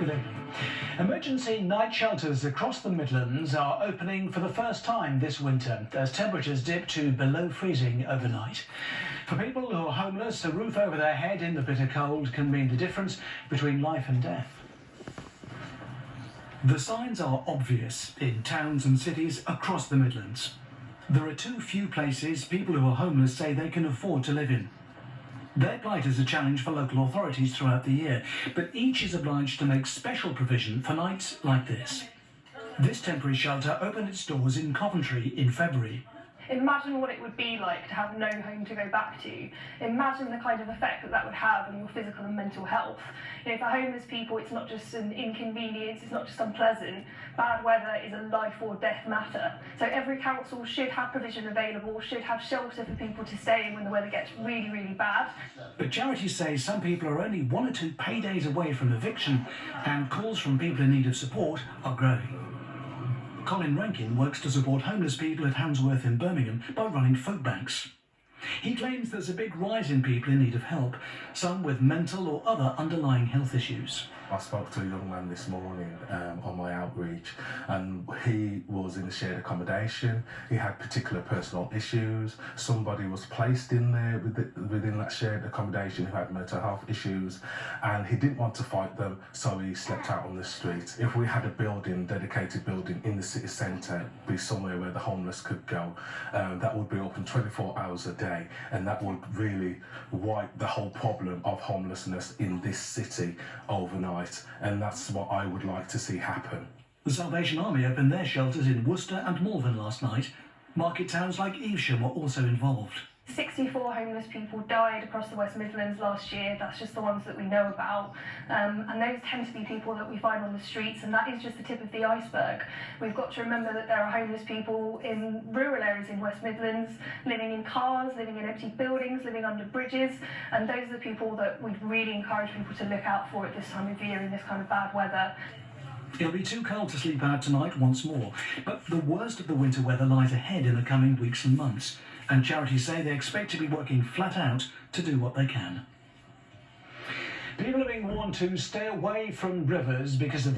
Good day. Emergency night shelters across the Midlands are opening for the first time this winter as temperatures dip to below freezing overnight. For people who are homeless, a roof over their head in the bitter cold can mean the difference between life and death. The signs are obvious in towns and cities across the Midlands. There are too few places people who are homeless say they can afford to live in. Their plight is a challenge for local authorities throughout the year, but each is obliged to make special provision for nights like this. This temporary shelter opened its doors in Coventry in February. Imagine what it would be like to have no home to go back to. Imagine the kind of effect that would have on your physical and mental health. You know, for homeless people, it's not just an inconvenience, it's not just unpleasant. Bad weather is a life or death matter. So every council should have provision available, should have shelter for people to stay in when the weather gets really, really bad. But charities say some people are only 1 or 2 paydays away from eviction, and calls from people in need of support are growing. Colin Rankin works to support homeless people at Handsworth in Birmingham by running folk banks. He claims there's a big rise in people in need of help, some with mental or other underlying health issues. I spoke to a young man this morning on my outreach, and he was in a shared accommodation. He had particular personal issues. Somebody was placed in there within that shared accommodation who had mental health issues, and he didn't want to fight them, so he slept out on the street. If we had a building, dedicated building in the city centre, be somewhere where the homeless could go, that would be open 24 hours a day, and that would really wipe the whole problem of homelessness in this city overnight. And that's what I would like to see happen. The Salvation Army opened their shelters in Worcester and Malvern last night. Market towns like Evesham were also involved. 64 homeless people died across the West Midlands last year. That's just the ones that we know about. And those tend to be people that we find on the streets, and that is just the tip of the iceberg. We've got to remember that there are homeless people in rural areas in West Midlands, living in cars, living in empty buildings, living under bridges, and those are the people that we'd really encourage people to look out for at this time of year in this kind of bad weather. It'll be too cold to sleep out tonight once more, but the worst of the winter weather lies ahead in the coming weeks and months, and charities say they expect to be working flat out to do what they can. People are being warned to stay away from rivers because of the